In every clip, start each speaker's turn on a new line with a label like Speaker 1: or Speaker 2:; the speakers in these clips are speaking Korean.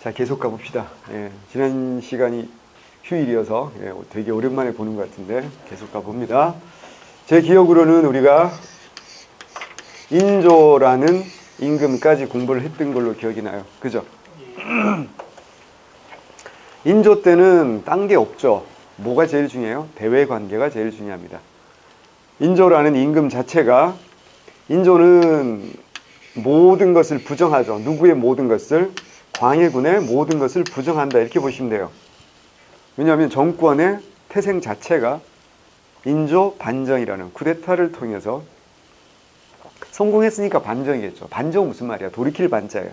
Speaker 1: 자, 계속 가봅시다. 예, 지난 시간이 휴일이어서 되게 오랜만에 보는 것 같은데 계속 가봅니다. 제 기억으로는 우리가 인조라는 임금까지 공부를 했던 걸로 기억이 나요. 그죠? 인조 때는 딴 게 없죠. 뭐가 제일 중요해요? 대외관계가 제일 중요합니다. 인조라는 임금 자체가, 인조는 모든 것을 부정하죠. 누구의 모든 것을? 광해군의 모든 것을 부정한다, 이렇게 보시면 돼요. 왜냐하면 정권의 태생 자체가 인조 반정이라는 쿠데타를 통해서 성공했으니까 반정이겠죠. 반정은 무슨 말이야? 돌이킬 반자예요.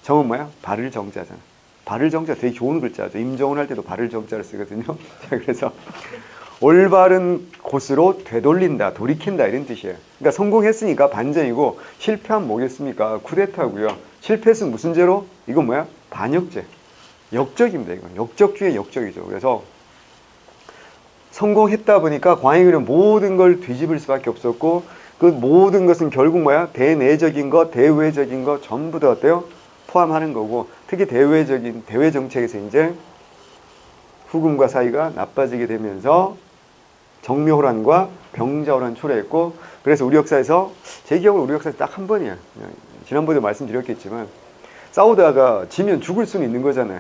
Speaker 1: 정은 뭐야? 발을 정자잖아. 발을 정자 되게 좋은 글자죠. 임정은 할 때도 발을 정자를 쓰거든요. 그래서 올바른 곳으로 되돌린다, 돌이킨다, 이런 뜻이에요. 그러니까 성공했으니까 반정이고, 실패하면 뭐겠습니까? 쿠데타고요. 실패했으면 무슨 죄로? 이건 뭐야? 반역죄. 역적입니다. 이건 역적주의 역적이죠. 그래서 성공했다 보니까 광해군은 모든 걸 뒤집을 수밖에 없었고, 그 모든 것은 결국 뭐야? 대내적인 것, 대외적인 것 전부 다 어때요? 포함하는 거고, 특히 대외 정책에서 이제 후금과 사이가 나빠지게 되면서 정묘호란과 병자호란 초래했고, 그래서 우리 역사에서, 제 기억으로 우리 역사에서 딱 한 번이야. 지난번에도 말씀드렸겠지만, 싸우다가 지면 죽을 수는 있는 거잖아요.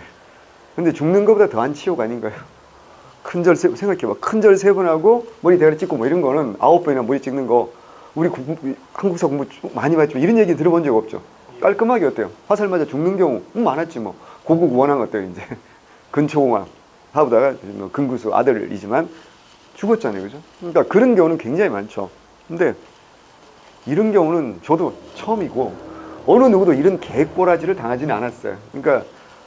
Speaker 1: 근데 죽는 것보다 더한 치욕 아닌가요? 큰절 생각해봐. 큰절 3번 하고 머리 대가리 찍고 뭐 이런 거는 9번이나 머리 찍는 거, 우리 한국사 공부 많이 봤지만 이런 얘기 들어본 적 없죠. 깔끔하게 어때요? 화살 맞아 죽는 경우 많았지 뭐. 고국 원앙 어때요 이제. 근초공황 하다가 근구수 아들이지만 죽었잖아요. 그죠? 그러니까 그런 경우는 굉장히 많죠. 근데 이런 경우는 저도 처음이고, 어느 누구도 이런 개꼬라지를 당하지는 않았어요. 그러니까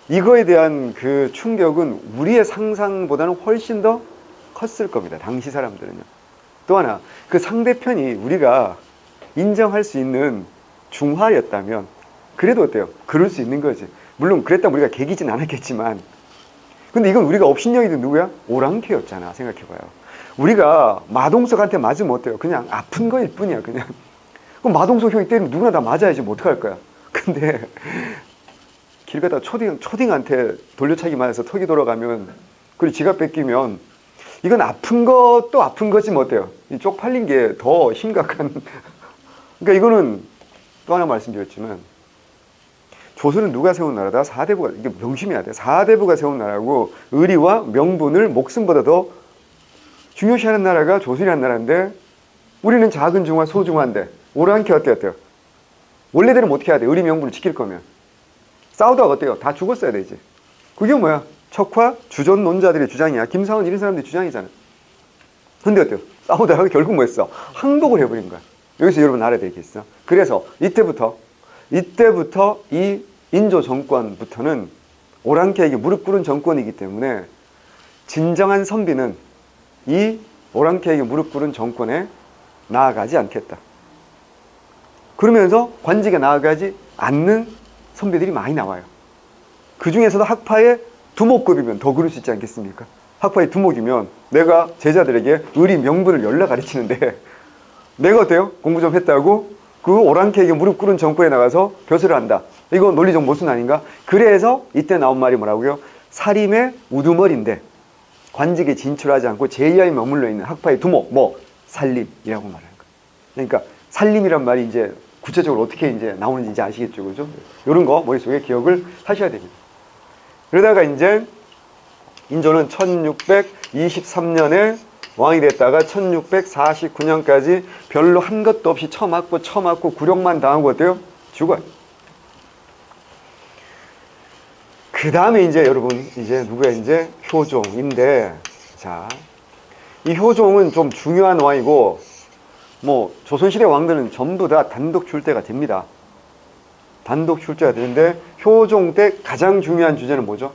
Speaker 1: 이거에 대한 그 충격은 우리의 상상보다는 훨씬 더 컸을 겁니다. 당시 사람들은요. 또 하나, 그 상대편이 우리가 인정할 수 있는 중화였다면 그래도 어때요? 그럴 수 있는 거지. 물론 그랬다면 우리가 개기진 않았겠지만, 근데 이건 우리가 업신여기도 누구야? 오랑캐였잖아. 생각해봐요. 우리가 마동석한테 맞으면 어때요? 그냥 아픈 거일 뿐이야. 그냥. 그럼 마동석 형이 때리면 누구나 다 맞아야지. 뭐 어떡할 거야. 근데 길 가다가 초딩한테 돌려차기 맞아서 턱이 돌아가면, 그리고 지갑 뺏기면, 이건 아픈 것도 아픈 거지 뭐 어때요? 이 쪽팔린 게 더 심각한. 그러니까 이거는 또 하나 말씀드렸지만, 조선은 누가 세운 나라다? 사대부가, 이게 명심해야 돼. 사대부가 세운 나라고, 의리와 명분을 목숨보다 더 중요시하는 나라가 조선이라는 나라인데, 우리는 작은 중화 소중화인데, 오랑캐 어때요? 원래대로 어떻게 해야 돼? 의리 명분을 지킬 거면. 싸우다가 어때요? 다 죽었어야 되지. 그게 뭐야? 척화 주전론자들의 주장이야. 김상원 이런 사람들의 주장이잖아. 근데 어때요? 싸우다가 결국 뭐 했어? 항복을 해버린 거야. 여기서 여러분 알아야 되겠어. 그래서 이때부터 이 인조 정권부터는 오랑캐에게 무릎 꿇은 정권이기 때문에 진정한 선비는 이 오랑캐에게 무릎 꿇은 정권에 나아가지 않겠다. 그러면서 관직에 나아가지 않는 선비들이 많이 나와요. 그 중에서도 학파의 두목급이면 더 그럴 수 있지 않겠습니까? 학파의 두목이면 내가 제자들에게 의리 명분을 열라 가르치는데, 내가 어때요? 공부 좀 했다고 그 오랑캐에게 무릎 꿇은 정권에 나가서 벼슬을 한다. 이거 논리적 모순 아닌가? 그래서 이때 나온 말이 뭐라고요? 사림의 우두머리인데 관직에 진출하지 않고 제이하에 머물러 있는 학파의 두목, 살림이라고 말하는 거예요. 그러니까 살림이란 말이 이제 구체적으로 어떻게 이제 나오는지 이제 아시겠죠, 그죠? 이런 거 머릿속에 기억을 하셔야 됩니다. 그러다가 이제 인조는 1623년에 왕이 됐다가 1649년까지 별로 한 것도 없이 처맞고 굴욕만 당하고 어때요? 죽어요. 그 다음에 이제 여러분, 이제 누구야? 이제 효종인데, 자, 이 효종은 좀 중요한 왕이고, 뭐 조선시대 왕들은 전부 다 단독 출대가 됩니다. 단독 출제가 되는데, 효종 때 가장 중요한 주제는 뭐죠?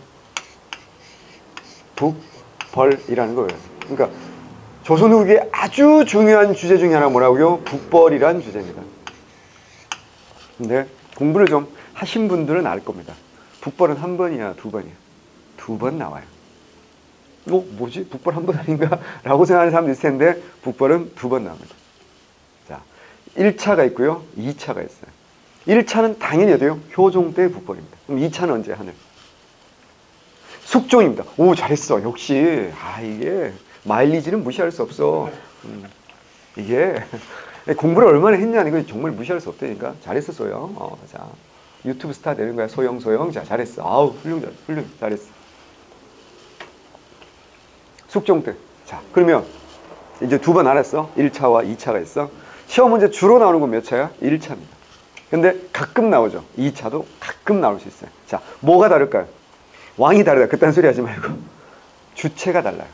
Speaker 1: 북벌이라는 거예요. 그러니까 조선 후기에 아주 중요한 주제 중에 하나 뭐라고요? 북벌이란 주제입니다. 근데 공부를 좀 하신 분들은 알 겁니다. 북벌은 한 번이야, 두 번이야? 2번 나와요. 뭐지? 북벌 한 번 아닌가? 라고 생각하는 사람도 있을 텐데, 북벌은 2번 나옵니다. 자, 1차가 있고요, 2차가 있어요. 1차는 당연히 어때요? 효종 때 북벌입니다. 그럼 2차는 언제 하늘? 숙종입니다. 오, 잘했어. 역시. 이게 마일리지는 무시할 수 없어. 이게 공부를 얼마나 했냐, 이거 정말 무시할 수 없다니까. 잘했어, 소영. 자, 유튜브 스타 되는 거야, 소영. 자, 잘했어. 아우, 훌륭, 잘했어. 숙종 때. 자, 그러면 이제 두 번 알았어. 1차와 2차가 있어. 시험 문제 주로 나오는 건 몇 차야? 1차입니다. 근데 가끔 나오죠. 2차도 가끔 나올 수 있어요. 자, 뭐가 다를까요? 왕이 다르다. 그딴 소리 하지 말고. 주체가 달라요.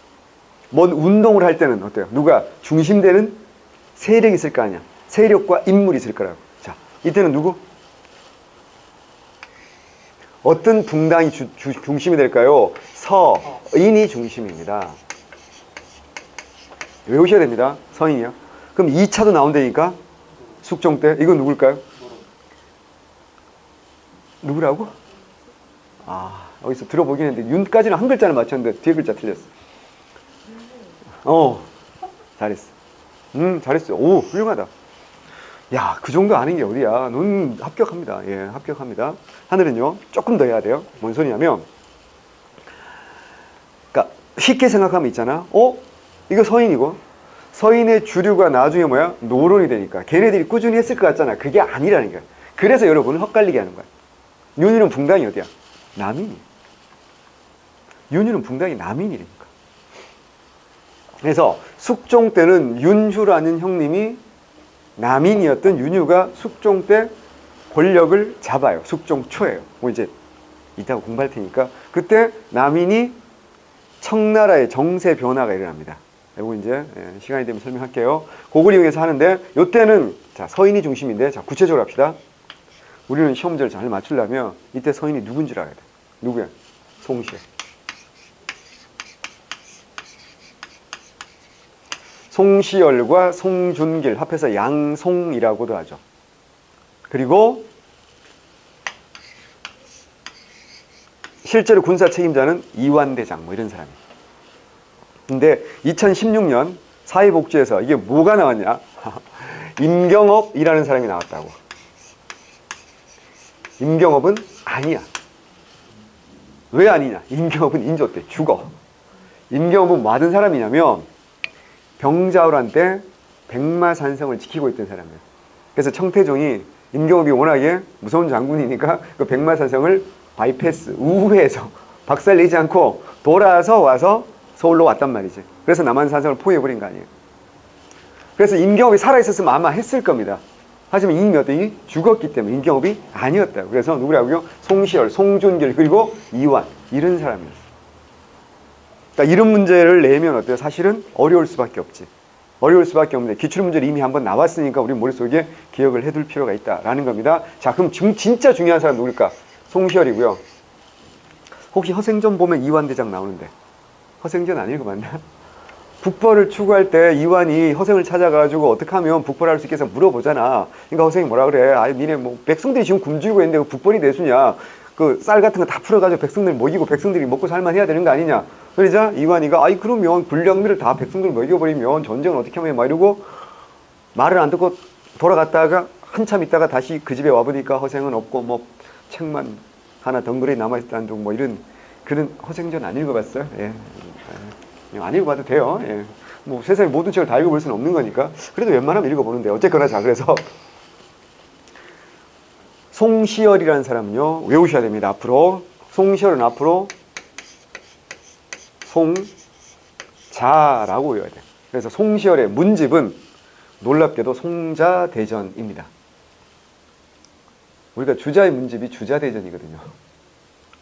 Speaker 1: 뭔 운동을 할 때는 어때요? 누가 중심되는 세력이 있을 거 아니야. 세력과 인물이 있을 거라고. 자, 이때는 누구? 어떤 붕당이 중심이 될까요? 서인이 중심입니다. 외우셔야 됩니다. 서인이요. 그럼 2차도 나온다니까? 숙종 때. 이건 누굴까요? 누구라고? 어디서 들어보긴 했는데 윤까지는 한 글자를 맞췄는데 뒤에 글자 틀렸어. 잘했어. 잘했어. 오, 훌륭하다. 야, 그 정도 아는 게 어디야. 넌 합격합니다. 예, 합격합니다. 하늘은요, 조금 더 해야 돼요. 뭔 소리냐면, 그러니까 쉽게 생각하면 있잖아. 이거 서인이고, 서인의 주류가 나중에 뭐야? 노론이 되니까. 걔네들이 꾸준히 했을 것 같잖아. 그게 아니라는 거야. 그래서 여러분을 헛갈리게 하는 거야. 윤희는 붕당이 어디야? 남인이. 윤희는 붕당이 남인이니까. 그래서 숙종 때는 윤휴라는 형님이 남인이었던 윤휴가 숙종 때 권력을 잡아요. 숙종 초예요. 뭐 이제 이따가 공부할 테니까. 그때 남인이 청나라의 정세 변화가 일어납니다. 이거 이제 시간이 되면 설명할게요. 그걸 이용해서 하는데, 요때는 자, 서인이 중심인데, 자, 구체적으로 합시다. 우리는 시험 문제를 잘 맞추려면 이때 서인이 누군 줄 알아야 돼. 누구야? 송시열. 송시열과 송준길 합해서 양송이라고도 하죠. 그리고 실제로 군사 책임자는 이완대장 뭐 이런 사람이에요. 근데 2016년 사회복지에서 이게 뭐가 나왔냐? 임경업이라는 사람이 나왔다고. 임경업은 아니야. 왜 아니냐? 임경업은 인조 때 죽어. 임경업은 뭐 하던 사람이냐면 병자호란 때 백마산성을 지키고 있던 사람이에요. 그래서 청태종이 임경업이 워낙에 무서운 장군이니까 그 백마산성을 바이패스, 우회해서 박살내지 않고 돌아서 와서 서울로 왔단 말이지. 그래서 남한산성을 포위해버린 거 아니에요. 그래서 임경업이 살아있었으면 아마 했을 겁니다. 하지만 이미 어떻게 죽었기 때문에 임경업이 아니었다고. 그래서 누구라고요? 송시열, 송준길, 그리고 이완, 이런 사람이었어요. 그러니까 이런 문제를 내면 어때요? 사실은 어려울 수밖에 없지. 어려울 수밖에 없는데 기출문제를 이미 한번 나왔으니까 우리 머릿속에 기억을 해둘 필요가 있다라는 겁니다. 자, 그럼 진짜 중요한 사람 누굴까? 송시열이고요. 혹시 허생전 보면 이완대장 나오는데 허생전 안 읽어봤나? 북벌을 추구할 때 이완이 허생을 찾아가지고 어떻게 하면 북벌을 할 수 있겠어 물어보잖아. 그러니까 허생이 뭐라 그래? 니네 뭐 백성들이 지금 굶주리고 있는데 그 북벌이 내수냐? 그 쌀 같은 거 다 풀어가지고 백성들 먹이고 백성들이 먹고 살만해야 되는 거 아니냐? 그러자 이완이가 그러면 군량미를 다 백성들 먹여버리면 전쟁을 어떻게 하면 막 이러고 말을 안 듣고 돌아갔다가 한참 있다가 다시 그 집에 와보니까 허생은 없고 뭐 책만 하나 덩그러니 남아있다는 둥 뭐 이런 그런 허생전 안 읽어봤어요? 예. 안 읽어봐도 돼요. 예. 뭐 세상에 모든 책을 다 읽어볼 수는 없는 거니까 그래도 웬만하면 읽어보는데 어쨌거나 자 그래서 송시열이라는 사람은요 외우셔야 됩니다. 앞으로 송시열은 앞으로 송자라고 외워야 돼. 그래서 송시열의 문집은 놀랍게도 송자대전입니다. 우리가 주자의 문집이 주자대전이거든요.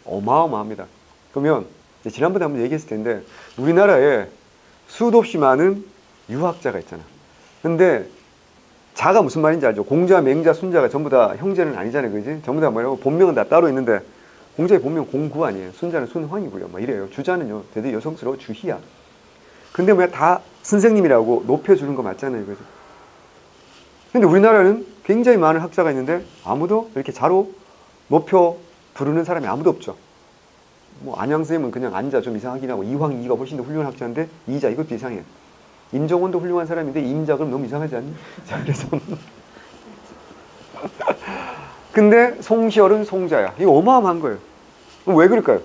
Speaker 1: 어마어마합니다. 그러면 지난번에 한번 얘기했을 텐데 우리나라에 수도 없이 많은 유학자가 있잖아. 근데 자가 무슨 말인지 알죠? 공자, 맹자, 순자가 전부 다 형제는 아니잖아요. 그지? 전부 다 뭐라고? 본명은 다 따로 있는데 공자의 본명 공구 아니에요. 순자는 순황이고요. 막 이래요. 주자는요. 되게 여성스러워 주희야. 근데 뭐야 다 선생님이라고 높여주는 거 맞잖아요. 그죠? 근데 우리나라는 굉장히 많은 학자가 있는데 아무도 이렇게 자로 높여 부르는 사람이 아무도 없죠. 뭐 안양선생님은 그냥 안자 좀 이상하긴 하고 이황이가 훨씬 더 훌륭한 학자인데 이자 이것도 이상해요. 임종원도 훌륭한 사람인데 임자 그럼 너무 이상하지 않니? 자 그래서 근데 송시열은 송자야. 이거 어마어마한 거예요. 그럼 왜 그럴까요?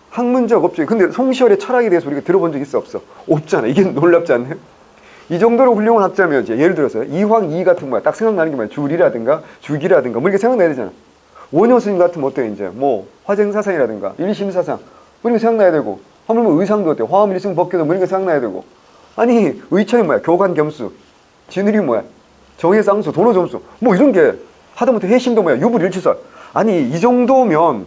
Speaker 1: 학문적 없죠. 근데 송시열의 철학에 대해서 우리가 들어본 적 있어 없어? 없잖아. 이게 놀랍지 않나요? 이 정도로 훌륭한 학자면 이제 예를 들어서 이황 이 같은 거야. 딱 생각나는 게 뭐야? 줄이라든가 주기라든가 뭐 이렇게 생각나야 되잖아. 원효 스님 같으면 어때요? 이제 뭐 화쟁사상이라든가 일심사상 뭐 이런 거 생각나야 되고 하물며 의상도 어때요? 화엄일승 법교도 뭐 이런 거 생각나야 되고 아니 의천이 뭐야? 교관겸수 진울이 뭐야? 정예쌍수 도노점수 뭐 이런 게 하다못해 해심도 뭐야? 유불일치설 아니 이 정도면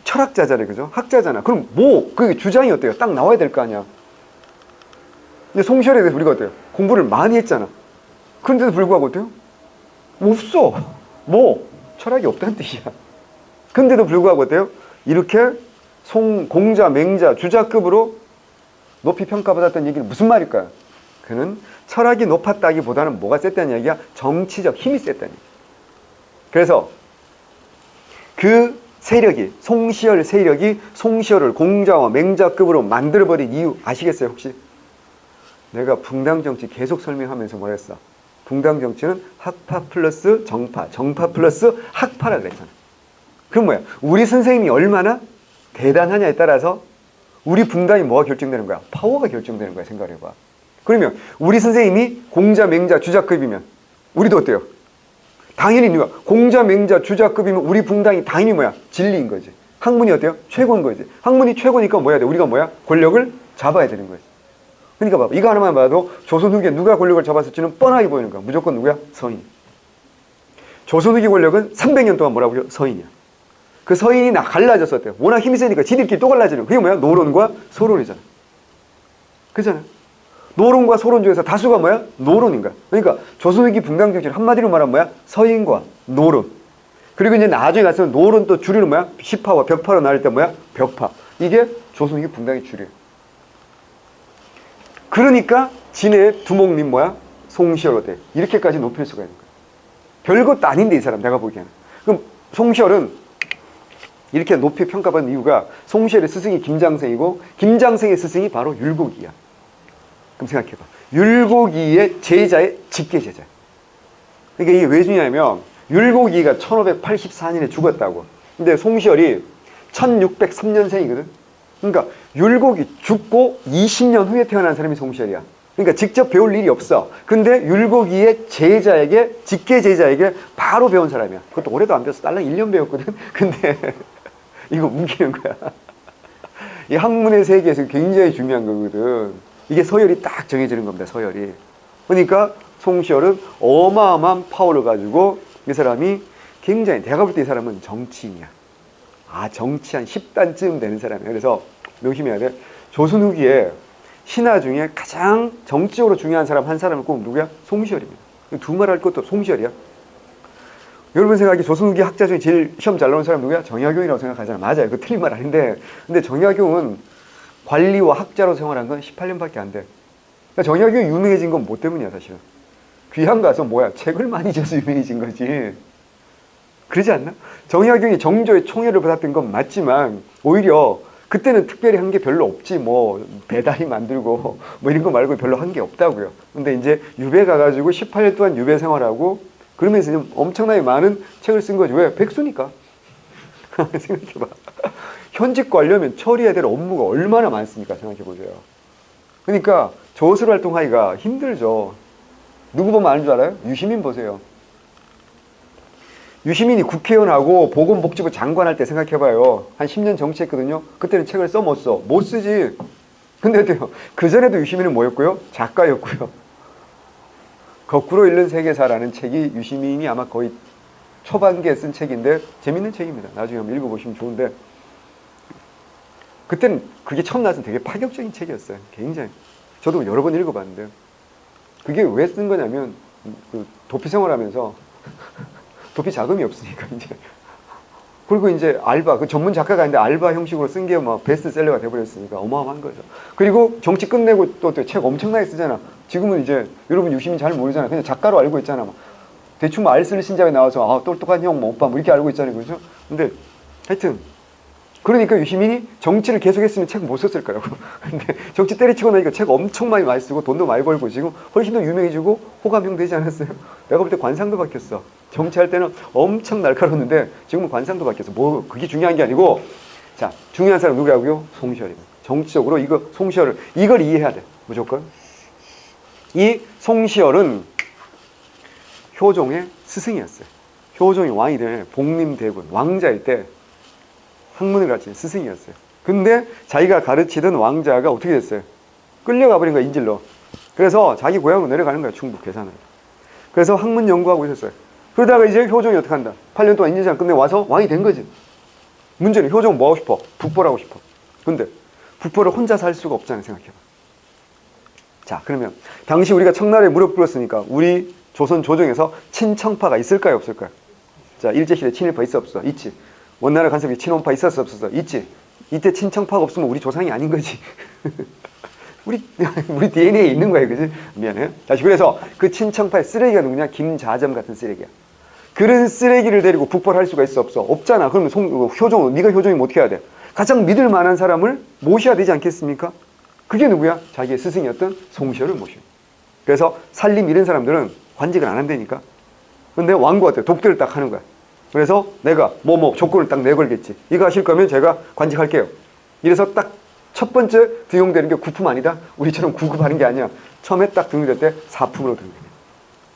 Speaker 1: 철학자잖아요. 그죠? 학자잖아. 그럼 뭐 그 주장이 어때요? 딱 나와야 될 거 아니야. 근데 송시열에 대해서 우리가 어때요? 공부를 많이 했잖아. 그런데도 불구하고 어때요? 없어. 뭐 철학이 없다는 뜻이야. 근데도 불구하고 어때요? 이렇게 공자, 맹자, 주자급으로 높이 평가받았다는 얘기는 무슨 말일까요? 그는 철학이 높았다기보다는 뭐가 셌다는 얘기야? 정치적 힘이 셌다는 얘기야. 그래서 그 세력이 송시열 세력이 송시열을 공자와 맹자급으로 만들어버린 이유 아시겠어요 혹시? 내가 붕당 정치 계속 설명하면서 뭐 했어? 붕당 정치는 학파 플러스 정파, 정파 플러스 학파라 그랬잖아. 그럼 뭐야? 우리 선생님이 얼마나 대단하냐에 따라서 우리 붕당이 뭐가 결정되는 거야? 파워가 결정되는 거야. 생각을 해봐. 그러면 우리 선생님이 공자, 맹자, 주자급이면 우리도 어때요? 당연히 누가 공자, 맹자, 주자급이면 우리 붕당이 당연히 뭐야? 진리인 거지. 학문이 어때요? 최고인 거지. 학문이 최고니까 뭐야 돼? 우리가 뭐야? 권력을 잡아야 되는 거지. 그러니까 봐봐. 이거 하나만 봐도 조선 후기에 누가 권력을 잡았을지는 뻔하게 보이는 거야. 무조건 누구야? 서인. 조선 후기 권력은 300년 동안 뭐라고요? 서인이야. 그 서인이 갈라졌었대요. 워낙 힘이 세니까 지들끼리 또 갈라지는 거야. 그게 뭐야? 노론과 소론이잖아. 그잖아. 노론과 소론 중에서 다수가 뭐야? 노론인 거야. 그러니까 조선 후기 붕당정치는 한마디로 말하면 뭐야? 서인과 노론. 그리고 이제 나중에 가서는 노론 또 주류는 뭐야? 시파와 벽파로 나눌 때 뭐야? 벽파. 이게 조선 후기 붕당의 주류야. 그러니까 진해의 두목님 뭐야? 송시열 어때? 이렇게까지 높일 수가 있는 거야. 별것도 아닌데 이 사람 내가 보기에는. 그럼 송시열은 이렇게 높이 평가받는 이유가 송시열의 스승이 김장생이고 김장생의 스승이 바로 율곡이야. 그럼 생각해봐. 율곡이의 제자의 직계제자. 그러니까 이게 왜 중요하냐면 율곡이가 1584년에 죽었다고. 근데 송시열이 1603년생이거든. 그러니까 율곡이 죽고 20년 후에 태어난 사람이 송시열이야. 그러니까 직접 배울 일이 없어. 근데 율곡이의 제자에게, 직계 제자에게 바로 배운 사람이야. 그것도 오래도 안 배웠어. 딸랑 1년 배웠거든. 근데 이거 웃기는 거야. 이 학문의 세계에서 굉장히 중요한 거거든. 이게 서열이 딱 정해지는 겁니다. 서열이. 그러니까 송시열은 어마어마한 파워를 가지고 이 사람이 굉장히, 내가 볼 때 이 사람은 정치인이야. 아, 정치 한 10단쯤 되는 사람이야. 그래서 명심해야 돼. 조선 후기에 신하 중에 가장 정치적으로 중요한 사람 한 사람을 꼽으면 누구야? 송시열입니다. 두 말 할 것도 송시열이야. 여러분 생각에 조선 후기 학자 중에 제일 시험 잘 나온 사람 누구야? 정약용이라고 생각하잖아. 맞아요. 그 틀린 말 아닌데. 근데 정약용은 관리와 학자로 생활한 건 18년밖에 안 돼. 그러니까 정약용이 유명해진 건 뭐 때문이야, 사실은. 귀양 가서 뭐야? 책을 많이 줘서 유명해진 거지. 그러지 않나? 정약용이 정조의 총애를 받았던 건 맞지만 오히려 그때는 특별히 한 게 별로 없지. 뭐 배다리 만들고 뭐 이런 거 말고 별로 한 게 없다고요. 근데 이제 유배 가가지고 18년 동안 유배 생활하고 그러면서 엄청나게 많은 책을 쓴 거지. 왜? 백수니까. 생각해봐. 현직 관료면 처리해야 될 업무가 얼마나 많습니까? 생각해보세요. 그러니까 저술 활동하기가 힘들죠. 누구 보면 아는 줄 알아요? 유시민 보세요. 유시민이 국회의원하고 보건복지부 장관할 때 생각해봐요. 한 10년 정치했거든요. 그때는 책을 써 못 써. 못 쓰지. 근데 그전에도 유시민은 뭐였고요? 작가였고요. 거꾸로 읽는 세계사라는 책이 유시민이 아마 거의 초반기에 쓴 책인데 재밌는 책입니다. 나중에 한번 읽어보시면 좋은데 그때는 그게 처음 나와서 되게 파격적인 책이었어요. 굉장히. 저도 여러 번 읽어봤는데 그게 왜 쓴 거냐면 그 도피 생활하면서 도피 자금이 없으니까 이제 그리고 이제 알바 그 전문 작가가 아닌데 알바 형식으로 쓴 게 막 베스트셀러가 돼버렸으니까 어마어마한 거죠. 그리고 정치 끝내고 또 책 엄청나게 쓰잖아. 지금은 이제 여러분 유시민 잘 모르잖아. 그냥 작가로 알고 있잖아. 막. 대충 알쓸 신작에 나와서 아 똑똑한 형, 뭐 오빠 뭐 이렇게 알고 있잖아요, 그렇죠? 근데 하여튼 그러니까 유시민이 정치를 계속했으면 책 못 썼을 거라고. 근데 정치 때려치고 나니까 책 엄청 많이 쓰고 돈도 많이 벌고 지금 훨씬 더 유명해지고 호감형 되지 않았어요? 내가 볼 때 관상도 바뀌었어. 정치할 때는 엄청 날카로웠는데 지금은 관상도 바뀌었어. 뭐 그게 중요한 게 아니고 자, 중요한 사람 누구라고요? 송시열입니다. 정치적으로 송시열을 이걸 이해해야 돼. 무조건. 이 송시열은 효종의 스승이었어요. 효종이 왕이 될 복림대군 왕자일 때 학문을 가르치는 스승이었어요. 근데 자기가 가르치던 왕자가 어떻게 됐어요? 끌려가 버린 거야, 인질로. 그래서 자기 고향으로 내려가는 거야, 충북 괴산으로. 그래서 학문 연구하고 있었어요. 그러다가 이제 효종이 어떻게 한다? 8년 동안 인질장 끝내 와서 왕이 된 거지. 문제는 효종은 뭐 하고 싶어? 북벌하고 싶어. 근데 북벌을 혼자 살 수가 없잖아요, 생각해봐. 자, 그러면 당시 우리가 청나라에 무릎 꿇었으니까 우리 조선 조정에서 친청파가 있을까요, 없을까요? 자, 일제시대 친일파 있어, 없어? 있지. 원나라 간섭이 친원파 있었어, 없었어? 있지. 이때 친청파가 없으면 우리 조상이 아닌 거지. 우리 DNA에 있는 거예요, 그지? 미안해. 다시, 그래서 그 친청파의 쓰레기가 누구냐? 김자점 같은 쓰레기야. 그런 쓰레기를 데리고 북벌할 수가 있어, 없어? 없잖아. 그러면 네가 효종이면 어떻게 해야 돼? 가장 믿을 만한 사람을 모셔야 되지 않겠습니까? 그게 누구야? 자기의 스승이었던 송시열을 모셔. 그래서 살림 이런 사람들은 관직을 안 한다니까. 근데 왕구한테 독대를 딱 하는 거야. 그래서 내가 조건을 딱 내걸겠지. 이거 하실 거면 제가 관직할게요. 이래서 딱 첫 번째 등용되는 게 구품 아니다? 우리처럼 구급하는 게 아니야. 처음에 딱 등용될 때 사품으로 등용돼.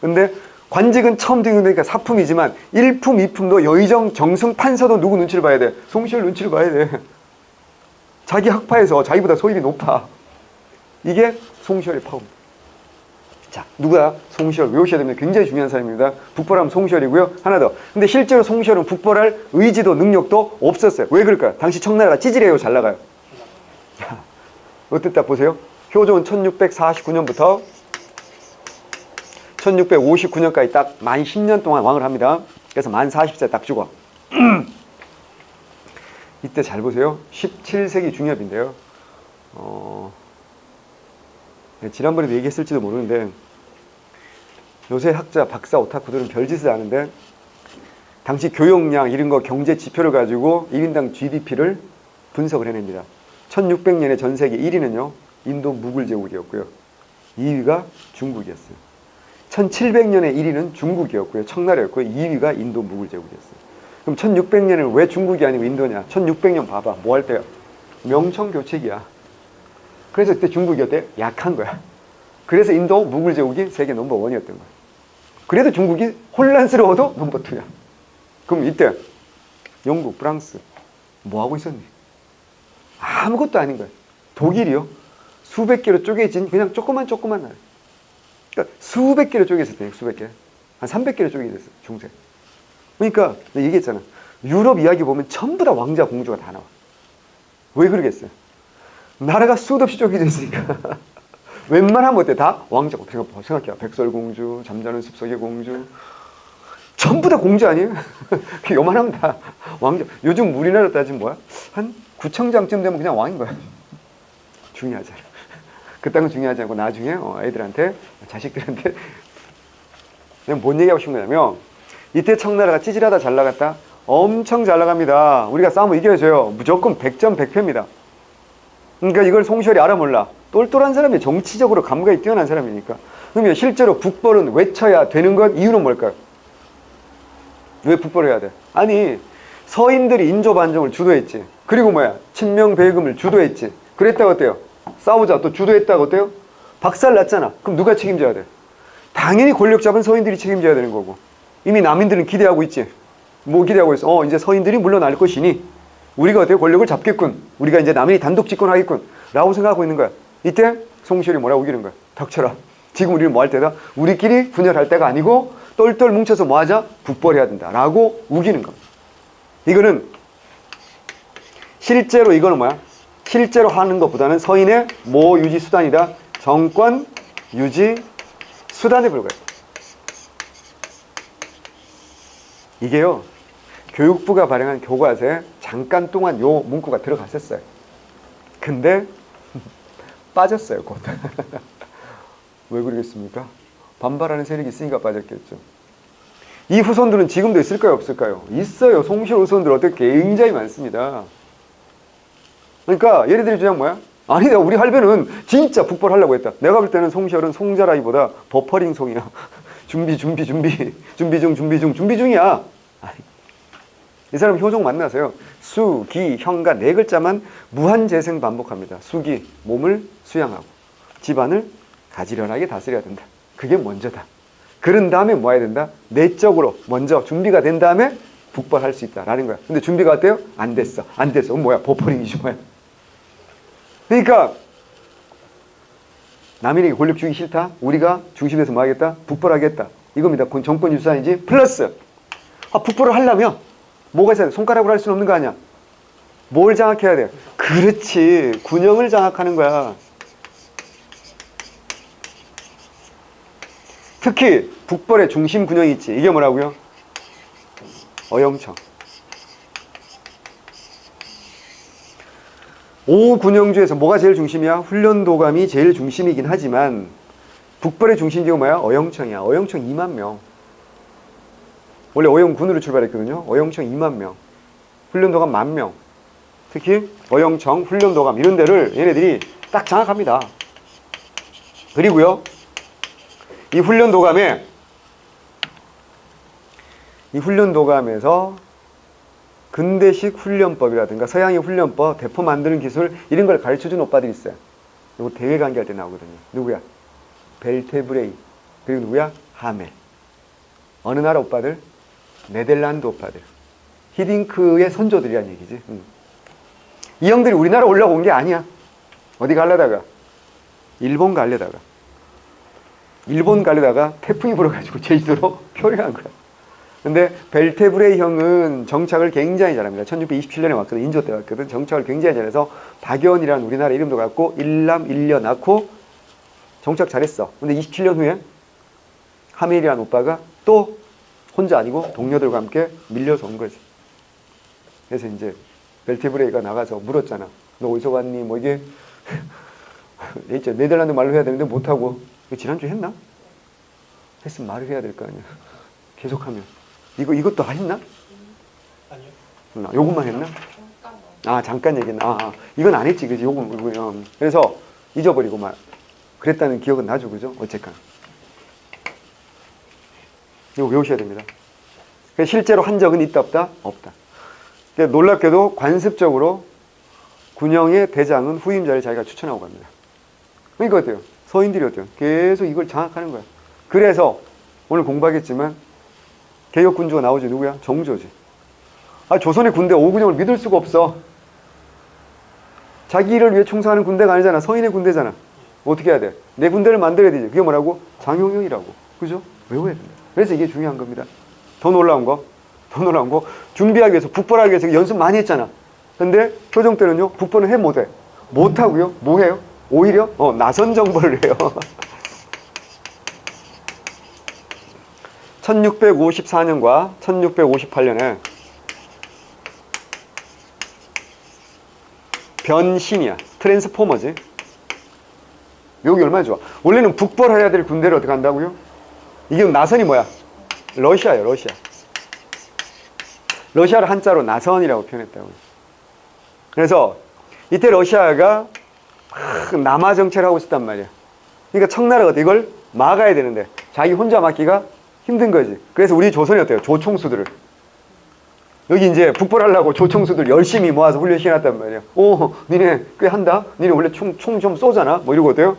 Speaker 1: 근데 관직은 처음 등용되니까 사품이지만 1품, 2품도 여의정, 정승, 판서도 누구 눈치를 봐야 돼? 송시열 눈치를 봐야 돼. 자기 학파에서 자기보다 소입이 높아. 이게 송시열의 파워입니다. 자, 누가 송시열 외우셔야 됩니다. 굉장히 중요한 사람입니다. 북벌하면 송시열이고요. 하나 더. 근데 실제로 송시열은 북벌할 의지도 능력도 없었어요. 왜 그럴까요? 당시 청나라가 찌질해요, 잘 나가요? 어땠다 보세요. 효종은 1649년부터 1659년까지 딱 만 10년 동안 왕을 합니다. 그래서 만 40세 딱 죽어. 이때 잘 보세요. 17세기 중엽인데요. 지난번에도 얘기했을지도 모르는데 요새 학자, 박사, 오타쿠들은 별짓을 하는데 당시 교역량 이런 거 경제 지표를 가지고 1인당 GDP를 분석을 해냅니다. 1600년에 전 세계 1위는요. 인도 무굴 제국이었고요. 2위가 중국이었어요. 1700년에 1위는 중국이었고요. 청나라였고요. 2위가 인도 무굴 제국이었어요. 그럼 1600년에는 왜 중국이 아니고 인도냐? 1600년 봐봐. 뭐 할 때요? 명청교책이야. 그래서 그때 중국이 어때? 약한 거야. 그래서 인도 무굴 제국이 세계 넘버1이었던 거야. 그래도 중국이 혼란스러워도 넘버2야. 그럼 이때 영국, 프랑스 뭐 하고 있었니? 아무것도 아닌 거야. 독일이요. 수백 개로 쪼개진 그냥 조그만 나라. 그러니까 수백 개로 쪼개졌대. 수백 개. 한 300개로 쪼개졌어. 중세. 그러니까 내가 얘기했잖아. 유럽 이야기 보면 전부 다 왕자 공주가 다 나와. 왜 그러겠어요? 나라가 수도 없이 쪼개져 있으니까. 웬만하면 어때? 다 왕자고. 생각해. 백설공주, 잠자는 숲속의 공주. 전부 다 공주 아니에요? 요만하면 다 왕자. 요즘 우리나라 따지면 뭐야? 한 구청장쯤 되면 그냥 왕인 거야. 중요하지 않아. 그딴 건 중요하지 않고 나중에 애들한테, 자식들한테. 내가 뭔 얘기하고 싶은 거냐면 이때 청나라가 찌질하다 잘 나갔다? 엄청 잘 나갑니다. 우리가 싸우면 이겨야죠. 무조건 100점 100패입니다. 그러니까 이걸 송시열이 알아 몰라. 똘똘한 사람이 정치적으로 감각이 뛰어난 사람이니까. 그러면 실제로 북벌은 외쳐야 되는 것 이유는 뭘까요? 왜 북벌을 해야 돼? 아니 서인들이 인조반정을 주도했지. 그리고 뭐야? 친명배금을 주도했지. 그랬다고 어때요? 싸우자 또 주도했다고 어때요? 박살 났잖아. 그럼 누가 책임져야 돼? 당연히 권력 잡은 서인들이 책임져야 되는 거고. 이미 남인들은 기대하고 있지. 뭐 기대하고 있어? 이제 서인들이 물러날 것이니 우리가 어때요? 권력을 잡겠군. 우리가 이제 남인이 단독 집권하겠군. 라고 생각하고 있는 거야. 이때 송시열이 뭐라고 우기는 거야? 닥쳐라. 지금 우리는 뭐 할 때다? 우리끼리 분열할 때가 아니고 똘똘 뭉쳐서 뭐 하자? 북벌해야 된다. 라고 우기는 겁니다. 이거는 실제로 이거는 뭐야? 실제로 하는 것보다는 서인의 뭐 유지 수단이다? 정권 유지 수단에 불과해. 이게요. 교육부가 발행한 교과서에 잠깐 동안 요 문구가 들어갔었어요. 근데 빠졌어요, 곧. 왜 그러겠습니까? 반발하는 세력이 있으니까 빠졌겠죠. 이 후손들은 지금도 있을까요, 없을까요? 있어요. 송시열 후손들 어떻게 굉장히 많습니다. 그러니까 얘네들이 주장 뭐야? 아니다, 우리 할배는 진짜 북벌하려고 했다. 내가 볼 때는 송시열은 송자라기보다 버퍼링 송이야. 준비 중이야. 이 사람 효종 만나서요. 수, 기, 형가 네 글자만 무한재생 반복합니다. 수기, 몸을 수양하고 집안을 가지런하게 다스려야 된다. 그게 먼저다. 그런 다음에 뭐 해야 된다? 내적으로 먼저 준비가 된 다음에 북벌할 수 있다라는 거야. 근데 준비가 어때요? 안 됐어. 안 됐어. 뭐야? 버퍼링이지 뭐야. 그러니까 남에게 권력 주기 싫다? 우리가 중심에서 뭐 하겠다? 북벌하겠다. 이겁니다. 정권 유산이지. 플러스 북벌을 하려면 뭐가 있어야 돼? 손가락으로 할 수는 없는 거 아니야? 뭘 장악해야 돼? 그렇지. 군영을 장악하는 거야. 특히 북벌의 중심 군영이 있지. 이게 뭐라고요? 어영청. 5군영주에서 뭐가 제일 중심이야? 훈련도감이 제일 중심이긴 하지만 북벌의 중심지가 뭐야? 어영청이야. 어영청 2만 명. 원래 어영군으로 출발했거든요. 어영청 2만 명. 훈련도감 10,000명. 특히 어영청, 훈련도감 이런 데를 얘네들이 딱 장악합니다. 그리고요. 이 훈련도감에서 근대식 훈련법이라든가 서양의 훈련법, 대포 만드는 기술 이런 걸 가르쳐준 오빠들이 있어요. 이거 대회 관계할 때 나오거든요. 누구야? 벨테브레이. 그리고 누구야? 하멜. 어느 나라 오빠들? 네덜란드 오빠들. 히딩크의 선조들이란 얘기지. 이 형들이 우리나라 올라온 게 아니야. 어디 가려다가? 일본 가려다가 태풍이 불어가지고 제주도로 표류한 거야. 근데 벨테브레이 형은 정착을 굉장히 잘합니다. 1627년에 왔거든. 인조 때 왔거든. 정착을 굉장히 잘해서 박연이라는 우리나라 이름도 갖고 일남 일녀 낳고 정착 잘했어. 근데 27년 후에 하멜이라는 오빠가 또 혼자 아니고 동료들과 함께 밀려서 온 거지. 그래서 이제 벨테브레이가 나가서 물었잖아. 너 어디서 왔니? 뭐 이게 네덜란드 말로 해야 되는데 못하고 지난주에 했나? 했으면 말을 해야 될 거 아니야. 계속하면 이것도 했나? 아니요. 요것만 했나? 잠깐 얘기했나? 이건 안 했지, 그지? 요건 그래서 잊어버리고 말 그랬다는 기억은 나죠, 그죠? 어쨌건 이거 외우셔야 됩니다. 실제로 한 적은 있다 없다? 없다. 놀랍게도 관습적으로 군영의 대장은 후임자를 자기가 추천하고 갑니다. 그러니까 어때요? 서인들이 어때요? 계속 이걸 장악하는 거야. 그래서 오늘 공부하겠지만 개혁군주가 나오지. 누구야? 정조지. 조선의 군대 5군영을 믿을 수가 없어. 자기를 위해 충성하는 군대가 아니잖아. 서인의 군대잖아. 어떻게 해야 돼? 내 군대를 만들어야 되지. 그게 뭐라고? 장용영이라고. 그죠? 외워야 된다. 그래서 이게 중요한 겁니다. 더 놀라운 거 준비하기 위해서 북벌하기 위해서 연습 많이 했잖아. 근데 효종 때는요. 북벌은 해 못해. 못하고요. 뭐 해요? 오히려 나선 정벌을 해요. 1654년과 1658년에 변신이야. 트랜스포머지. 여기 얼마나 좋아. 원래는 북벌해야 될 군대를 어떻게 한다고요? 이게 나선이 뭐야? 러시아예요. 러시아를 한자로 나선이라고 표현했다고요. 그래서 이때 러시아가 남하 정책을 하고 있었단 말이야. 그러니까 청나라가 이걸 막아야 되는데 자기 혼자 막기가 힘든 거지. 그래서 우리 조선이 어때요? 조총수들을 여기 이제 북벌하려고 조총수들 열심히 모아서 훈련시켜놨단 말이야. 니네 꽤 한다? 니네 원래 총 좀 쏘잖아? 뭐 이러고 어때요?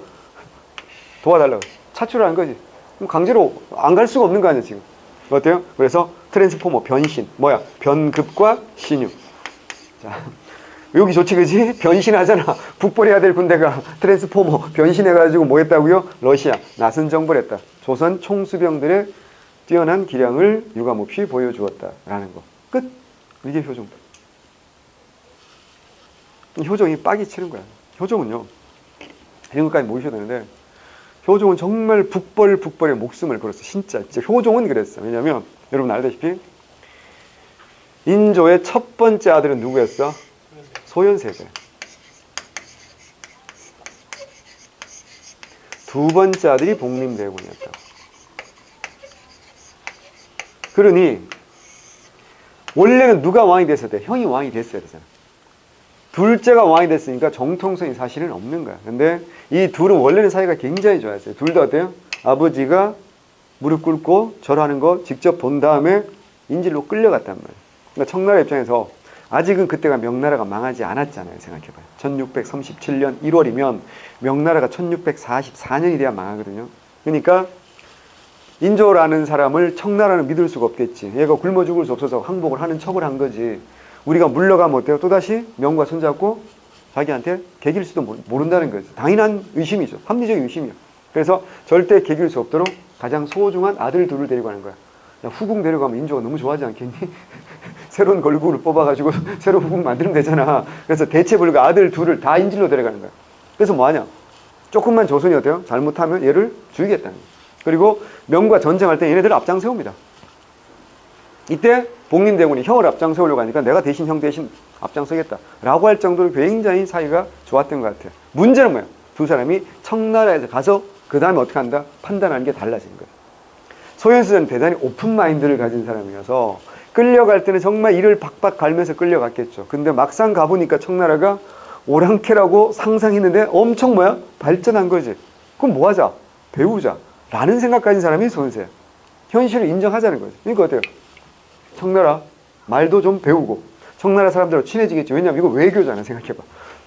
Speaker 1: 도와달라고. 차출을 한 거지. 강제로 안 갈 수가 없는 거 아니야, 지금. 어때요? 그래서 트랜스포머, 변신. 뭐야? 변급과 신유. 자, 여기 좋지, 그지? 변신하잖아. 북벌해야 될 군대가 트랜스포머, 변신해가지고 뭐 했다고요? 러시아, 나선 정벌 했다. 조선 총수병들의 뛰어난 기량을 유감없이 보여주었다라는 거. 끝. 이게 효종. 효종이 빡이 치는 거야. 효종은요. 이런 것까지 모이셔야 되는데 효종은 정말 북벌의 목숨을 걸었어. 진짜 효종은 그랬어. 왜냐면 여러분 알다시피 인조의 첫 번째 아들은 누구였어? 소현세제. 두 번째 아들이 복림대군이었다. 그러니 원래는 누가 왕이 됐어야 돼? 형이 왕이 됐어야 되잖아. 둘째가 왕이 됐으니까 정통성이 사실은 없는 거야. 근데 이 둘은 원래는 사이가 굉장히 좋았어요. 둘 다 어때요? 아버지가 무릎 꿇고 절하는 거 직접 본 다음에 인질로 끌려갔단 말이에요. 그러니까 청나라 입장에서 아직은 그때가 명나라가 망하지 않았잖아요. 생각해봐요. 1637년 1월이면 명나라가 1644년이 돼야 망하거든요. 그러니까 인조라는 사람을 청나라는 믿을 수가 없겠지. 얘가 굶어 죽을 수 없어서 항복을 하는 척을 한 거지. 우리가 물러가면 어때요? 또다시 명과 손잡고 자기한테 개길 수도 모른다는 거죠. 당연한 의심이죠. 합리적인 의심이요. 그래서 절대 개길 수 없도록 가장 소중한 아들 둘을 데리고 가는 거야. 야, 후궁 데려가면 인조가 너무 좋아하지 않겠니? 새로운 걸그룹을 뽑아가지고 새로운 후궁 만들면 되잖아. 그래서 대체 불가 아들 둘을 다 인질로 데려가는 거야. 그래서 뭐하냐? 조금만 조선이 어때요? 잘못하면 얘를 죽이겠다는 거야. 그리고 명과 전쟁할 때 얘네들을 앞장 세웁니다. 이때 복림대군이 형을 앞장 세우려고 하니까 내가 대신 형 대신 앞장 서겠다 라고 할 정도로 굉장히 사이가 좋았던 것 같아요. 문제는 뭐예요? 두 사람이 청나라에서 가서 그 다음에 어떻게 한다? 판단하는 게 달라진 거예요. 소현수는 대단히 오픈 마인드를 가진 사람이어서 끌려갈 때는 정말 이를 박박 갈면서 끌려갔겠죠. 근데 막상 가보니까 청나라가 오랑캐라고 상상했는데 엄청 뭐야? 발전한 거지. 그럼 뭐 하자? 배우자 라는 생각 가진 사람이 소현수예요. 현실을 인정하자는 거죠. 그러니까 어때요? 청나라 말도 좀 배우고 청나라 사람들하고 친해지겠지. 왜냐면 이거 외교잖아. 생각해봐.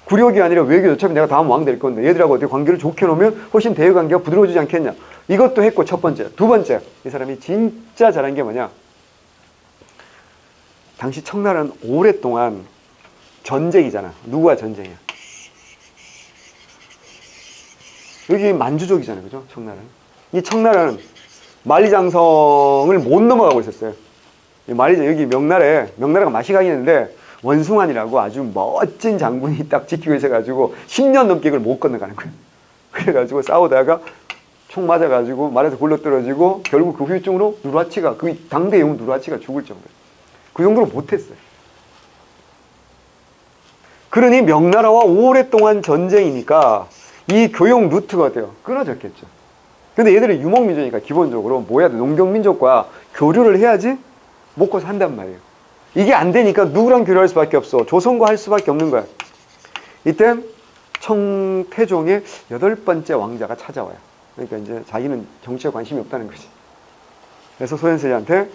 Speaker 1: 굴욕이 아니라 외교. 어차피 내가 다음 왕 될 건데 얘들하고 어떻게 관계를 좋게 놓으면 훨씬 대외 관계가 부드러워지지 않겠냐. 이것도 했고 첫 번째. 두 번째, 이 사람이 진짜 잘한 게 뭐냐. 당시 청나라는 오랫동안 전쟁이잖아. 누구와 전쟁이야? 여기 만주족이잖아요. 그죠? 청나라는. 이 청나라는 만리장성을 못 넘어가고 있었어요. 말이죠. 여기 명나라가 맛이 가겠는데 원숭안이라고 아주 멋진 장군이 딱 지키고 있어가지고 10년 넘게 이걸 못 건너가는 거예요. 그래가지고 싸우다가 총 맞아가지고 말에서 굴러떨어지고 결국 그 후유증으로 누르하치가, 그 당대 영웅 누르하치가 죽을 정도예요. 그 정도로 못했어요. 그러니 명나라와 오랫동안 전쟁이니까 이 교육 루트가 어때요? 끊어졌겠죠. 근데 얘들은 유목민족이니까 기본적으로 뭐 해야 돼? 농경민족과 교류를 해야지 먹고 산단 말이에요. 이게 안 되니까 누구랑 교류할 수밖에 없어. 조선과 할 수밖에 없는 거야. 이때 청태종의 8번째 왕자가 찾아와요. 그러니까 이제 자기는 정치에 관심이 없다는 거지. 그래서 소현세한테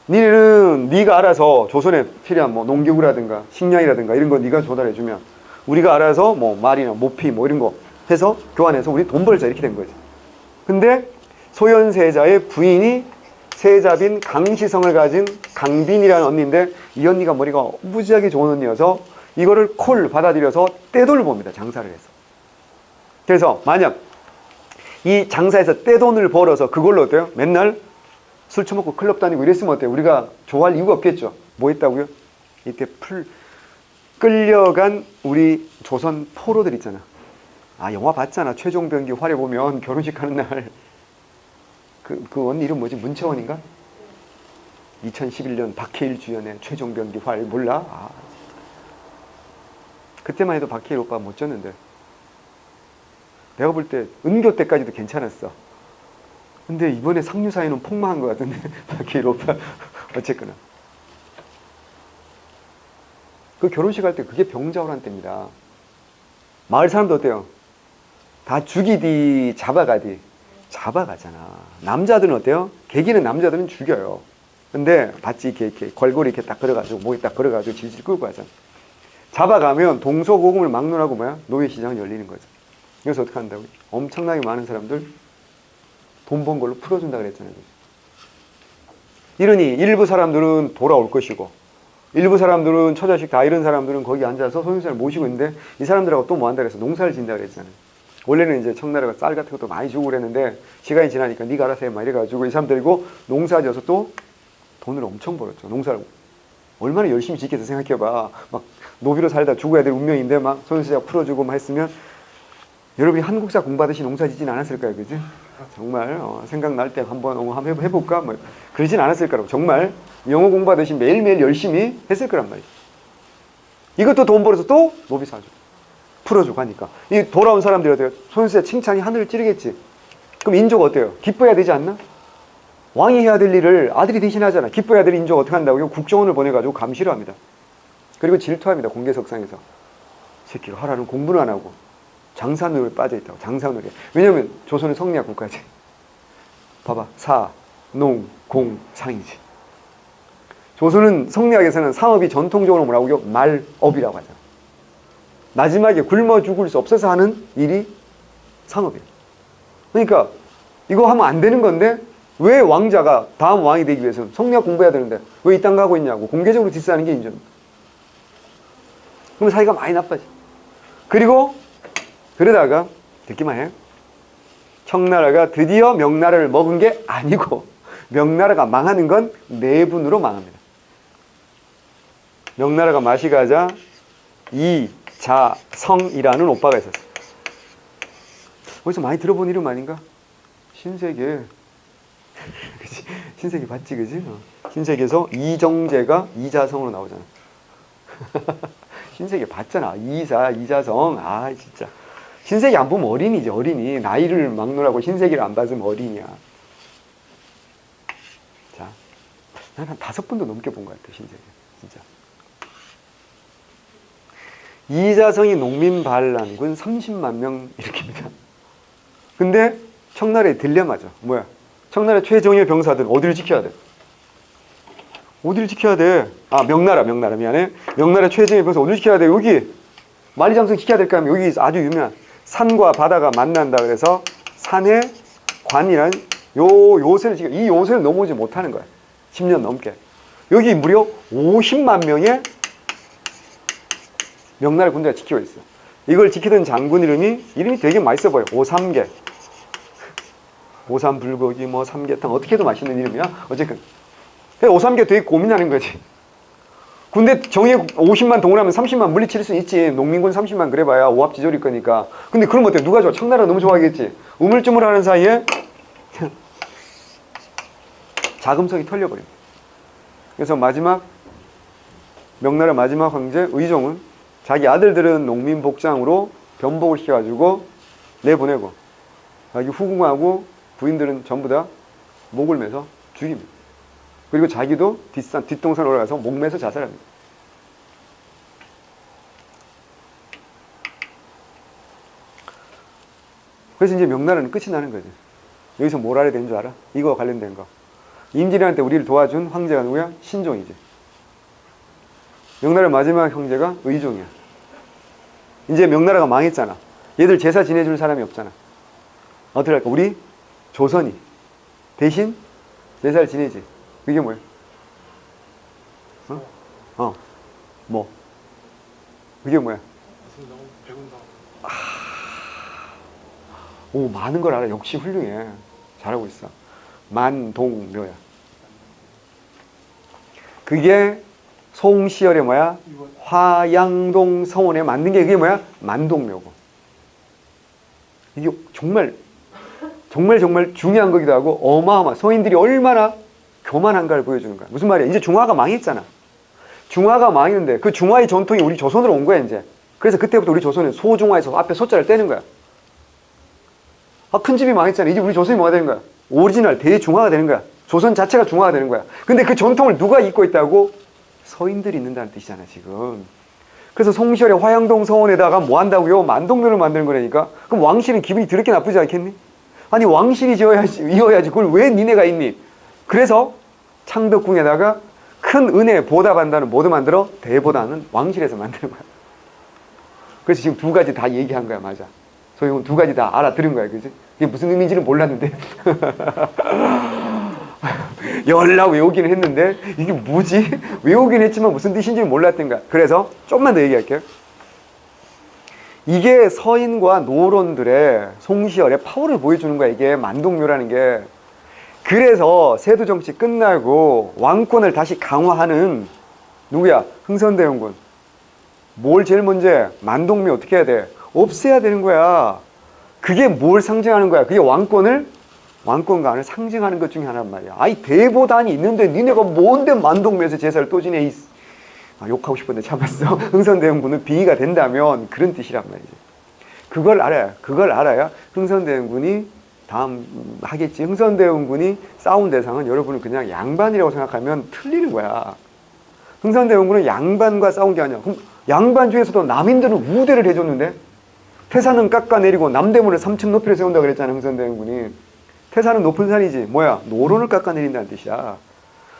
Speaker 1: 니네는 네가 알아서 조선에 필요한 뭐 농기구라든가 식량이라든가 이런 거 네가 조달해주면 우리가 알아서 뭐 말이나 모피 뭐 이런 거 해서 교환해서 우리 돈 벌자 이렇게 된 거지. 근데 소현세자의 부인이 세자빈 강시성을 가진 강빈이라는 언니인데 이 언니가 머리가 무지하게 좋은 언니여서 이거를 콜 받아들여서 떼돈을 봅니다. 장사를 해서. 그래서 만약 이 장사에서 떼돈을 벌어서 그걸로 어때요? 맨날 술 처먹고 클럽 다니고 이랬으면 어때요? 우리가 좋아할 이유가 없겠죠. 뭐 했다고요? 이때 끌려간 우리 조선 포로들 있잖아. 아, 영화 봤잖아. 최종병기 활에 보면 결혼식 하는 날 그 언니 이름 뭐지? 문채원인가? 2011년 박해일 주연의 최종병기 활 몰라? 아, 그때만 해도 박해일 오빠 멋졌는데 내가 볼 때 은교 때까지도 괜찮았어. 근데 이번에 상류사회는 폭망한 것 같은데 박해일 오빠 어쨌거나 그 결혼식 할 때 그게 병자호란 때입니다. 마을 사람도 어때요? 다 죽이디 잡아가디 잡아가잖아. 남자들은 어때요? 개기는 남자들은 죽여요. 근데 바지 이렇게 걸고리 이렇게 딱 걸어가지고 목에 딱 걸어가지고 질질 끌고 가잖아. 잡아가면 동서고금을 막론하고 뭐야? 노예시장은 열리는 거죠. 그래서 어떻게 한다고? 엄청나게 많은 사람들 돈 번 걸로 풀어준다 그랬잖아요. 이러니 일부 사람들은 돌아올 것이고 일부 사람들은 처자식 다 이런 사람들은 거기 앉아서 소현수를 모시고 있는데 이 사람들하고 또 뭐 한다 그래서 농사를 짓는다 그랬잖아요. 원래는 이제 청나라가 쌀 같은 것도 많이 주고 그랬는데 시간이 지나니까 네가 알아서 해 막 이래가지고 이 사람 들고 농사 지어서 또 돈을 엄청 벌었죠. 농사를 얼마나 열심히 짓겠어 생각해봐. 막 노비로 살다 죽어야 될 운명인데 막 소현수가 풀어주고 막 했으면 여러분이 한국사 공부하듯이 농사 짓진 않았을까요? 그지? 정말 생각날 때 한번 해볼까? 뭐 그러진 않았을 거라고. 정말 영어 공부하듯이 매일매일 열심히 했을 거란 말이에요. 이것도 돈 벌어서 또 노비 사줘. 풀어주고 하니까. 이 돌아온 사람들이 어때요? 소현수의 칭찬이 하늘을 찌르겠지. 그럼 인조가 어때요? 기뻐해야 되지 않나? 왕이 해야 될 일을 아들이 대신하잖아. 기뻐해야 될 인조가 어떻게 한다고요? 국정원을 보내가지고 감시를 합니다. 그리고 질투합니다. 공개석상에서. 새끼가 하라는 공부는 안 하고 장사놀이에 빠져있다고. 장사놀이. 왜냐면 조선은 성리학 국가지. 봐봐. 사, 농, 공, 상이지. 조선은 성리학에서는 상업이 전통적으로 뭐라고요? 말업이라고 하잖아. 마지막에 굶어 죽을 수 없어서 하는 일이 상업이에요. 그러니까 이거 하면 안 되는 건데 왜 왕자가 다음 왕이 되기 위해서 성리학 공부해야 되는데 왜 이 땅 가고 있냐고 공개적으로 디스하는 게 인정입니다. 그럼 사이가 많이 나빠져. 그리고 그러다가 듣기만 해. 청나라가 드디어 명나라를 먹은 게 아니고 명나라가 망하는 건 내분으로 망합니다. 명나라가 맛이 가자 이자성이라는 오빠가 있었어요. 어디서 많이 들어본 이름 아닌가? 신세계. 그치? 신세계 봤지, 그지? 신세계에서 이정재가 이자성으로 나오잖아. 신세계 봤잖아. 이자성. 아, 진짜. 신세계 안 보면 어린이지, 어린이. 나이를 막론하고 신세계를 안 봤으면 어린이야. 자, 난 한 5번도 넘게 본 것 같아, 신세계. 진짜. 이자성이 농민반란군 30만 명 일으킵니다. 근데 청나라의 딜레마죠. 뭐야? 청나라 최정예 병사들 어디를 지켜야 돼? 어디를 지켜야 돼? 아, 명나라 미안해. 명나라 최정예 병사 어디를 지켜야 돼? 여기 만리장성 지켜야 될까 하면 여기 아주 유명한 산과 바다가 만난다 그래서 산의 관이란 요새를 지켜. 이 요새를 넘어오지 못하는 거야. 10년 넘게. 여기 무려 50만 명의 명나라 군대가 지키고 있어. 이걸 지키던 장군 이름이 되게 맛있어 보여. 오삼계. 오삼불고기, 뭐 삼계탕, 어떻게 해도 맛있는 이름이야. 어쨌든 오삼계 되게 고민하는 거지. 군대 정예 50만 동원하면 30만 물리칠 수 있지. 농민군 30만 그래봐야 오합지졸일 거니까. 근데 그럼 어때? 누가 좋아? 청나라 너무 좋아하겠지. 우물쭈물하는 사이에 자금성이 털려버립니다. 그래서 명나라 마지막 황제 의종은 자기 아들들은 농민 복장으로 변복을 시켜가지고 내보내고 자기 후궁하고 부인들은 전부 다 목을 매서 죽입니다. 그리고 자기도 뒷동산 올라가서 목 매서 자살합니다. 그래서 이제 명나라는 끝이 나는 거지. 여기서 뭘 알아야 되는 줄 알아? 이거 관련된 거. 임진왜란 때 우리를 도와준 황제가 누구야? 신종이지. 명나라 마지막 형제가 의종이야. 이제 명나라가 망했잖아. 얘들 제사 지내줄 사람이 없잖아. 어떻게 할까? 우리 조선이 대신 제사를 지내지. 그게 뭐야? 뭐? 그게 뭐야? 오, 많은 걸 알아. 역시 훌륭해. 잘하고 있어. 만동묘야. 그게 송시열의 뭐야? 화양동 성원에 만든 게 그게 뭐야? 만동묘고. 이게 정말 중요한 거기도 하고 어마어마. 서인들이 얼마나 교만한가를 보여주는 거야. 무슨 말이야? 이제 중화가 망했잖아. 중화가 망했는데 그 중화의 전통이 우리 조선으로 온 거야 이제. 그래서 그때부터 우리 조선은 소중화에서 앞에 소자를 떼는 거야. 아, 큰 집이 망했잖아. 이제 우리 조선이 뭐가 되는 거야? 오리지널 대중화가 되는 거야. 조선 자체가 중화가 되는 거야. 근데 그 전통을 누가 잇고 있다고? 서인들이 있는다는 뜻이잖아 지금. 그래서 송시열의 화양동 서원에다가 뭐 한다고요? 만동묘를 만드는 거라니까. 그럼 왕실은 기분이 더럽게 나쁘지 않겠니? 아니 왕실이 이어야지 그걸 왜 니네가 있니? 그래서 창덕궁에다가 큰 은혜 보답한다는 뭐도 만들어? 대보다는 왕실에서 만드는 거야. 그래서 지금 두 가지 다 얘기한 거야. 맞아. 소영은 두 가지 다 알아들은 거야. 그지? 이게 무슨 의미인지는 몰랐는데 열라 외우기는 했는데 이게 뭐지? 외우긴 했지만 무슨 뜻인지는 몰랐던 거야. 그래서 좀만 더 얘기할게요. 이게 서인과 노론들의 송시열의 파워를 보여주는 거야. 이게 만동묘라는 게. 그래서 세두정치 끝나고 왕권을 다시 강화하는 누구야? 흥선대원군. 뭘 제일 먼저 해? 만동묘 어떻게 해야 돼? 없애야 되는 거야. 그게 뭘 상징하는 거야? 그게 왕권관을 상징하는 것 중에 하나란 말이야. 아이 대보단이 있는데 니네가 뭔데 만동묘에서 제사를 또 지내? 욕하고 싶었는데 참았어. 흥선대원군은 빙의가 된다면 그런 뜻이란 말이지. 그걸 알아야 흥선대원군이 다음 하겠지. 흥선대원군이 싸운 대상은 여러분은 그냥 양반이라고 생각하면 틀리는 거야. 흥선대원군은 양반과 싸운 게 아니야. 그럼 양반 중에서도 남인들은 우대를 해줬는데 태산은 깎아내리고 남대문을 3층 높이로 세운다 그랬잖아. 흥선대원군이. 태산은 높은 산이지. 뭐야? 노론을 깎아내린다는 뜻이야.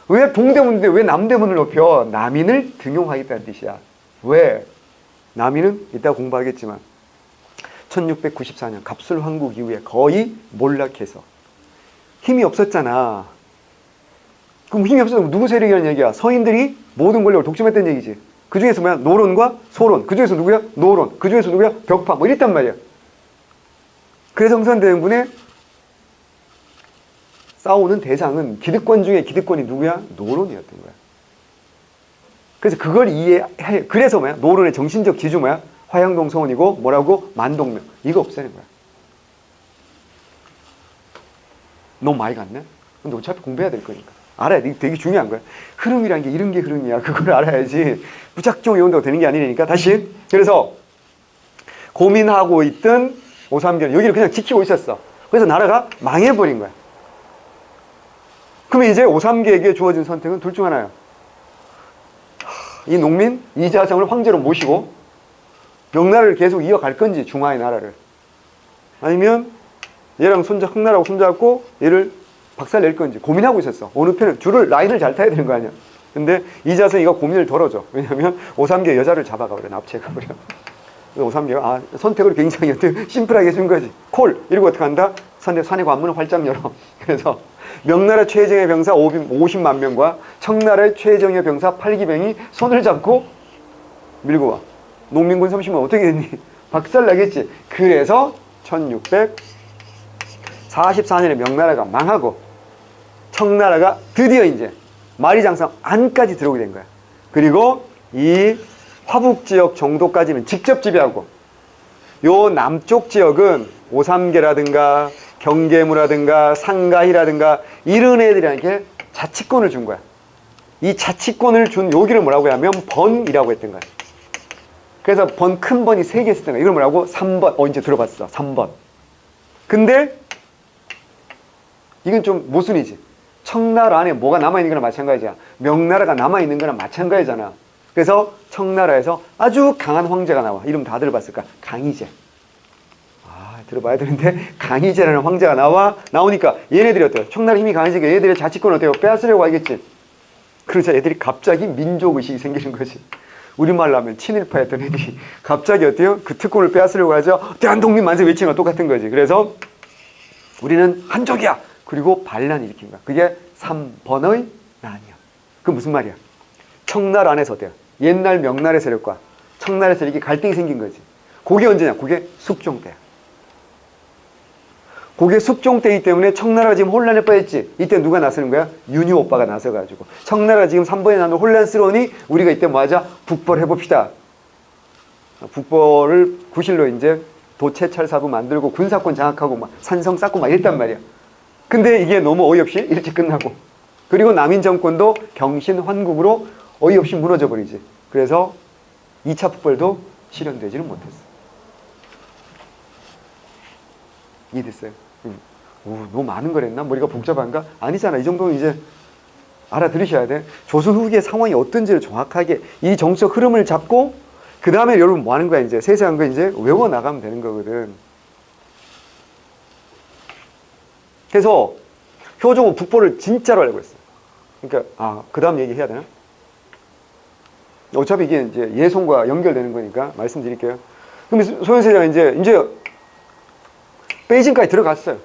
Speaker 1: 왜 동대문인데 왜 남대문을 높여? 남인을 등용하겠다는 뜻이야. 왜? 남인은 이따 공부하겠지만 1694년 갑술황국 이후에 거의 몰락해서 힘이 없었잖아. 그럼 힘이 없어서 누구 세력이라는 얘기야? 서인들이 모든 권력을 독점했다는 얘기지. 그 중에서 뭐야? 노론과 소론. 그 중에서 누구야? 노론. 그 중에서 누구야? 벽파. 뭐 이랬단 말이야. 그래서 흥선대원군의 싸우는 대상은 기득권 중에 기득권이 누구야? 노론이었던 거야. 그래서 그걸 이해해. 그래서 뭐야? 노론의 정신적 지주 뭐야? 화양동 서원이고 뭐라고? 만동명. 이거 없애는 거야. 너무 많이 갔네? 근데 어차피 공부해야 될 거니까. 알아야 돼. 되게 중요한 거야. 흐름이란 게 이런 게 흐름이야. 그걸 알아야지. 무작정 외운다고 되는 게 아니니까. 다시. 그래서 고민하고 있던 오삼계는 여기를 그냥 지키고 있었어. 그래서 나라가 망해버린 거야. 그러면 이제 오삼계에게 주어진 선택은 둘 중 하나야. 이 농민 이자성을 황제로 모시고 명나라를 계속 이어갈 건지, 중화의 나라를. 아니면 얘랑 흥나라하고 손잡고 얘를 박살낼 건지 고민하고 있었어. 어느 편은 라인을 잘 타야 되는 거 아니야. 근데 이자성이가 고민을 덜어줘. 왜냐면 오삼계 여자를 잡아가 버려. 납치해가 버려. 오삼계가 선택을 굉장히 심플하게 해준 거지. 콜! 이러고 어떻게 한다? 산의 관문을 활짝 열어. 그래서 명나라 최정예 병사 50만 명과 청나라의 최정예 병사 8기병이 손을 잡고 밀고 와. 농민군 30만 어떻게 됐니? 박살나겠지. 그래서 1644년에 명나라가 망하고 청나라가 드디어 이제 만리장성 안까지 들어오게 된 거야. 그리고 이 화북지역 정도까지는 직접 지배하고 요 남쪽 지역은 오삼계라든가 경계무라든가 상가희라든가 이런 애들한테 자치권을 준 거야. 이 자치권을 준 여기를 뭐라고 하면 번이라고 했던 거야. 그래서 큰 번이 3개 있었던 거야. 이걸 뭐라고? 3번. 이제 들어봤어. 3번. 근데 이건 좀 모순이지. 청나라 안에 뭐가 남아있는 거나 마찬가지야. 명나라가 남아있는 거나 마찬가지잖아. 그래서 청나라에서 아주 강한 황제가 나와. 이름 다 들어봤을 거야. 강희제. 들어봐야 되는데 강희제라는 황제가 나오니까 얘네들이 어때요? 청나라 힘이 강해지니까 얘네들의 자치권을 어때요? 빼앗으려고 하겠지. 그러자 애들이 갑자기 민족의식이 생기는 거지. 우리말로 하면 친일파였던 애들이 갑자기 어때요? 그 특권을 빼앗으려고 하죠. 대한독립 만세 외치는 거 똑같은 거지. 그래서 우리는 한족이야. 그리고 반란을 일으킨 거야. 그게 3번의 난이야. 그 무슨 말이야? 청나라 안에서 어때요? 옛날 명나라 세력과 청나라 세력이 갈등이 생긴 거지. 그게 언제냐? 그게 숙종 때야. 그게 숙종 때이기 때문에 청나라가 지금 혼란에 빠졌지. 이때 누가 나서는 거야? 윤유 오빠가 나서가지고 청나라가 지금 3번에 나면 혼란스러우니 우리가 이때 뭐 하자? 북벌 해봅시다. 북벌을 구실로 이제 도채찰사부 만들고 군사권 장악하고 막 산성 쌓고 막 이랬단 말이야. 근데 이게 너무 어이없이 일찍 끝나고 그리고 남인 정권도 경신환국으로 어이없이 무너져 버리지. 그래서 2차 북벌도 실현되지는 못했어. 이해됐어요? 너무 많은 거랬나? 머리가 복잡한가? 아니잖아. 이 정도는 이제 알아들으셔야 돼. 조선 후기의 상황이 어떤지를 정확하게 이 정치적 흐름을 잡고 그 다음에 여러분 뭐 하는 거야? 이제 세세한 거 이제 외워나가면 되는 거거든. 그래서 효종은 북벌을 진짜로 알고 있어요. 그러니까 그 다음 얘기해야 되나? 어차피 이게 이제 예송과 연결되는 거니까 말씀드릴게요. 그럼 소현세자가 이제 베이징까지 들어갔어요.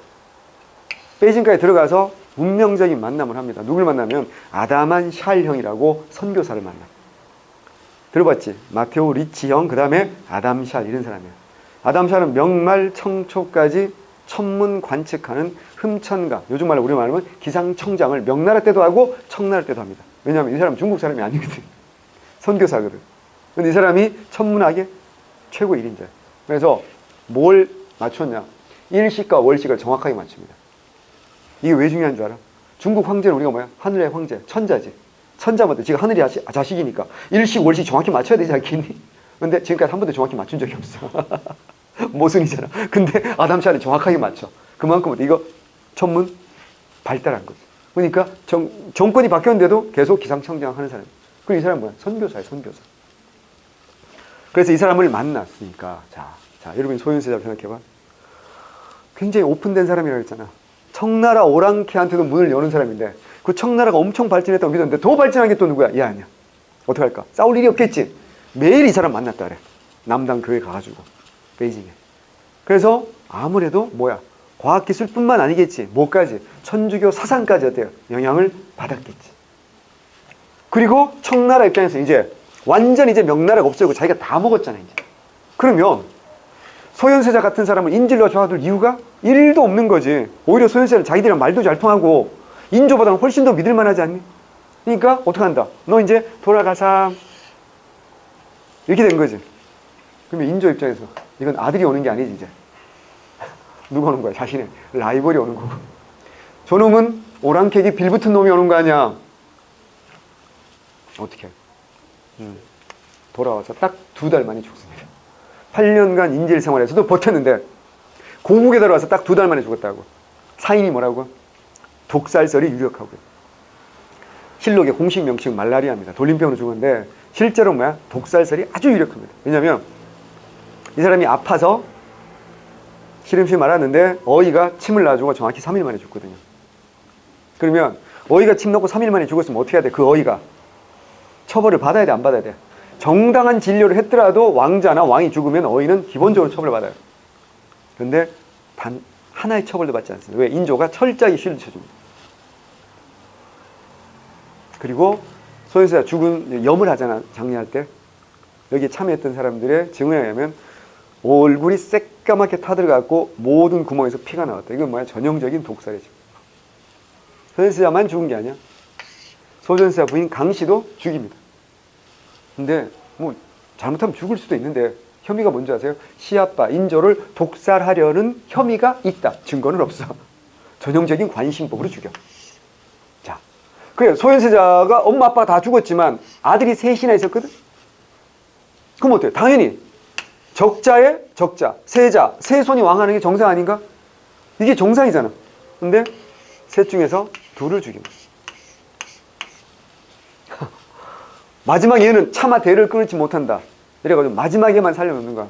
Speaker 1: 베이징까지 들어가서 운명적인 만남을 합니다. 누굴 만나면 아다만 샬 형이라고 선교사를 만나. 들어봤지? 마테오 리치 형, 그 다음에 아담 샬 이런 사람이야. 아담 샬은 명말 청초까지 천문 관측하는 흠천가, 요즘 말로 우리 말하면 기상청장을 명나라 때도 하고 청나라 때도 합니다. 왜냐하면 이 사람은 중국 사람이 아니거든. 선교사거든. 근데 이 사람이 천문학의 최고 1인자야. 그래서 뭘 맞췄냐? 일식과 월식을 정확하게 맞춥니다. 이게 왜 중요한 줄 알아? 중국 황제는 우리가 뭐야? 하늘의 황제, 천자지. 천자마다 지금 하늘이 자식이니까 일식, 월식 정확히 맞춰야 되지 않겠니? 근데 지금까지 한 번도 정확히 맞춘 적이 없어. 모순이잖아. 근데 아담 샬이 정확하게 맞춰. 그만큼 이거 천문 발달한 거지. 그러니까 정권이 바뀌었는데도 계속 기상청장 하는 사람. 그리고 이 사람은 뭐야? 선교사야, 선교사. 그래서 이 사람을 만났으니까 자 여러분 소현세자를 생각해봐. 굉장히 오픈된 사람이라고 했잖아. 청나라 오랑캐한테도 문을 여는 사람인데 그 청나라가 엄청 발전했다고 믿었는데 더 발전한 게 또 누구야? 얘 아니야. 어떡할까? 싸울 일이 없겠지. 매일 이 사람 만났다 그래. 남당 교회 가가지고 베이징에. 그래서 아무래도 뭐야? 과학기술뿐만 아니겠지. 뭐까지? 천주교 사상까지 어때요? 영향을 받았겠지. 그리고 청나라 입장에서 이제 완전 이제 명나라가 없어지고 자기가 다 먹었잖아 이제. 그러면 소현세자 같은 사람을 인질로 잡아둘 이유가 1도 없는 거지. 오히려 소현세자는 자기들이랑 말도 잘 통하고 인조보다는 훨씬 더 믿을 만하지 않니? 그러니까 어떻게 한다? 너 이제 돌아가사. 이렇게 된 거지. 그러면 인조 입장에서 이건 아들이 오는 게 아니지 이제. 누가 오는 거야? 자신의 라이벌이 오는 거고. 저놈은 오랑캐기 빌붙은 놈이 오는 거 아니야. 어떻게 해? 돌아와서 딱 2달 만에 죽습니다. 8년간 인질 생활에서도 버텼는데 고국에 들어와서 딱 2달 만에 죽었다고. 사인이 뭐라고? 독살설이 유력하고요. 실록의 공식 명칭은 말라리아입니다. 돌림병으로 죽었는데 실제로 뭐야? 독살설이 아주 유력합니다. 왜냐하면 이 사람이 아파서 시름시 말았는데 어이가 침을 놔주고 정확히 3일 만에 죽거든요. 그러면 어이가 침 넣고 3일 만에 죽었으면 어떻게 해야 돼? 그 어이가 처벌을 받아야 돼? 안 받아야 돼? 정당한 진료를 했더라도 왕자나 왕이 죽으면 어이는 기본적으로 처벌을 받아요. 그런데 단 하나의 처벌도 받지 않습니다. 왜? 인조가 철저하게 쉴드 쳐줍니다. 그리고 소현세자 죽은 염을 하잖아. 장례할 때. 여기에 참여했던 사람들의 증언에 의하면 얼굴이 새까맣게 타들어갔고 모든 구멍에서 피가 나왔다. 이건 뭐야? 전형적인 독살이죠. 소현세자만 죽은 게 아니야. 소현세자 부인 강씨도 죽입니다. 근데 뭐 잘못하면 죽을 수도 있는데 혐의가 뭔지 아세요? 시아빠 인조를 독살하려는 혐의가 있다. 증거는 없어. 전형적인 관심법으로 죽여. 자, 그래 소현세자가 엄마 아빠 다 죽었지만 아들이 셋이나 있었거든. 그럼 어때요? 당연히 적자의 적자, 세자, 세 손이 왕하는 게 정상 아닌가? 이게 정상이잖아. 근데 셋 중에서 2를 죽입니다. 마지막 얘는 차마 대를 끊지 못한다. 이래가지고 마지막에만 살려놓는 거야.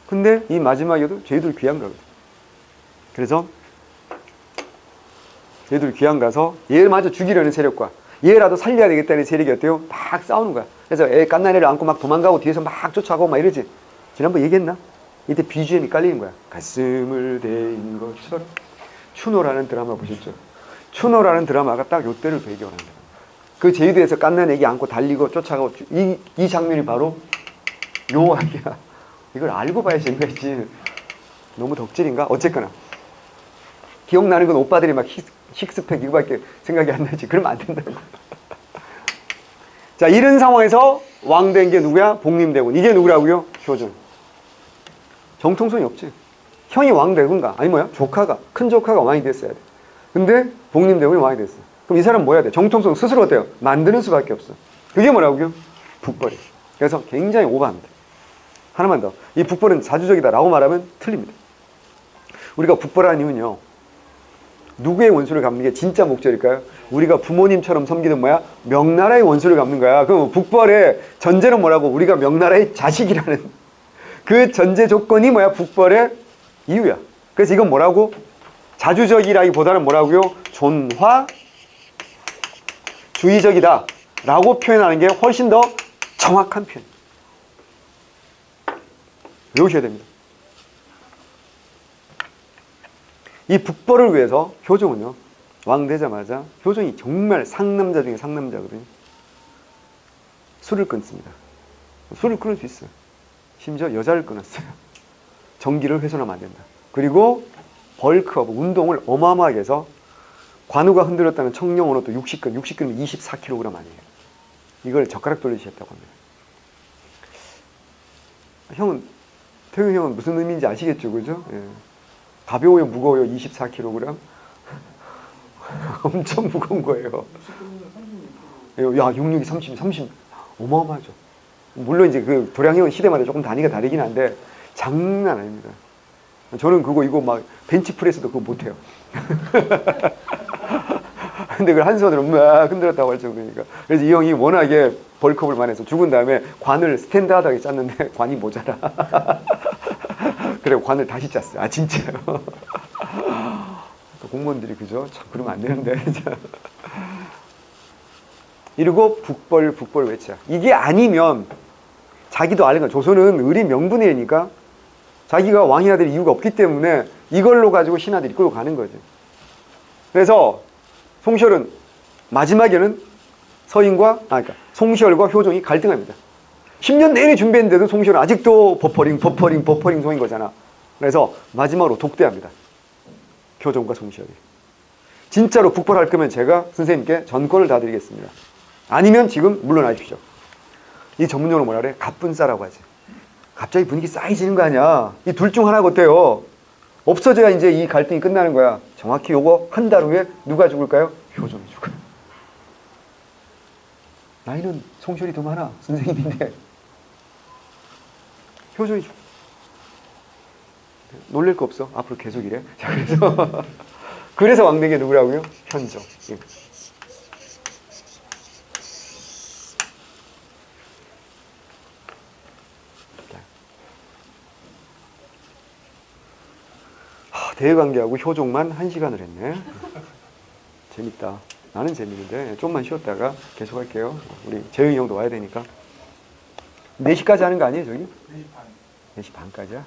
Speaker 1: 근데 이 마지막에도 쟤들 귀양 가거든. 그래서 얘들 귀양 가서 얘를 마저 죽이려는 세력과 얘라도 살려야 되겠다는 세력이 어때요? 막 싸우는 거야. 그래서 애 갓난애를 안고 막 도망가고 뒤에서 막 쫓아가고 막 이러지. 지난번 얘기했나? 이때 BGM이 깔리는 거야. 가슴을 대인 것처럼. 추노라는 드라마 보셨죠? 추노라는 드라마가 딱 요때를 배경으로 합니다. 그 제주도에서 갓난 애기 안고 달리고 쫓아가고 이 장면이 바로 요 아기야. 이걸 알고 봐야 재미있지. 너무 덕질인가? 어쨌거나 기억나는 건 오빠들이 막 식스팩 이거밖에 생각이 안 나지. 그러면 안 된다고. 자, 이런 상황에서 왕 된 게 누구야? 복림대군. 이게 누구라고요? 효준. 정통성이 없지. 형이 왕 되군가? 아니 뭐야? 조카가, 큰 조카가 왕이 됐어야 돼. 근데 복림대군이 왕이 됐어. 그럼 이 사람 뭐 해야 돼? 정통성 스스로 어때요? 만드는 수밖에 없어. 그게 뭐라고요? 북벌이. 그래서 굉장히 오버합니다. 하나만 더. 이 북벌은 자주적이다라고 말하면 틀립니다. 우리가 북벌하는 이유는요. 누구의 원수를 갚는 게 진짜 목적일까요? 우리가 부모님처럼 섬기는 뭐야? 명나라의 원수를 갚는 거야. 그럼 북벌의 전제는 뭐라고? 우리가 명나라의 자식이라는 그 전제 조건이 뭐야? 북벌의 이유야. 그래서 이건 뭐라고? 자주적이라기보다는 뭐라고요? 존화주의적이다 라고 표현하는 게 훨씬 더 정확한 표현. 외우셔야 됩니다. 이 북벌을 위해서 효종은요, 왕 되자마자 효종이 정말 상남자 중에 상남자거든요. 술을 끊습니다. 술을 끊을 수 있어요. 심지어 여자를 끊었어요. 전기를 훼손하면 안 된다. 그리고 벌크업, 운동을 어마어마하게 해서 관우가 흔들었다는 청룡 언어도 60근, 60근이면 24kg 아니에요. 이걸 젓가락 돌리셨다고 합니다. 형은, 태용 형은 무슨 의미인지 아시겠죠, 그죠? 예. 가벼워요, 무거워요, 24kg? 엄청 무거운 거예요. 야, 66이 30, 어마어마하죠. 물론 이제 그 도량형은 시대마다 조금 단위가 다르긴 한데, 장난 아닙니다. 저는 그거 이거 막 벤치프레스도 그거 못해요. 근데 그걸 한 손으로 막 흔들었다고 할 정도니까. 그래서 이 형이 워낙에 벌크업을 많이 해서 죽은 다음에 관을 스탠드하다하게 짰는데 관이 모자라. 그래 관을 다시 짰어요. 아 진짜요. 공무원들이 그죠? 참 그러면 안 되는데. 이러고 북벌 외쳐. 이게 아니면 자기도 아는 거야. 조선은 을이 명분이니까 자기가 왕이나 될 이유가 없기 때문에 이걸로 가지고 신하들이 끌고 가는 거지. 그래서 송시열은 마지막에는 그러니까 송시열과 효종이 갈등합니다. 10년 내내 준비했는데도 송시열은 아직도 버퍼링 송인 거잖아. 그래서 마지막으로 독대합니다. 효종과 송시열이. 진짜로 북벌할 거면 제가 선생님께 전권을 다 드리겠습니다. 아니면 지금 물러나십시오. 이 전문용어로 뭐라 그래? 갑분싸라고 하지. 갑자기 분위기 싸해지는 거 아니야. 이 둘 중 하나가 어때요? 없어져야 이제 이 갈등이 끝나는 거야. 정확히 요거 한 달 후에 누가 죽을까요? 효종이 죽어요. 나이는 송시열이 더 많아. 선생님인데. 효종이 죽어. 놀랄 거 없어. 앞으로 계속 이래. 자, 그래서 왕된 게 누구라고요? 현종. 예. 대외관계하고 효종만 1시간을 했네. 재밌다. 나는 재밌는데 좀만 쉬었다가 계속 할게요. 우리 재영이 형도 와야 되니까. 4시까지 하는 거 아니에요 저기? 4시 반. 4시 반까지야?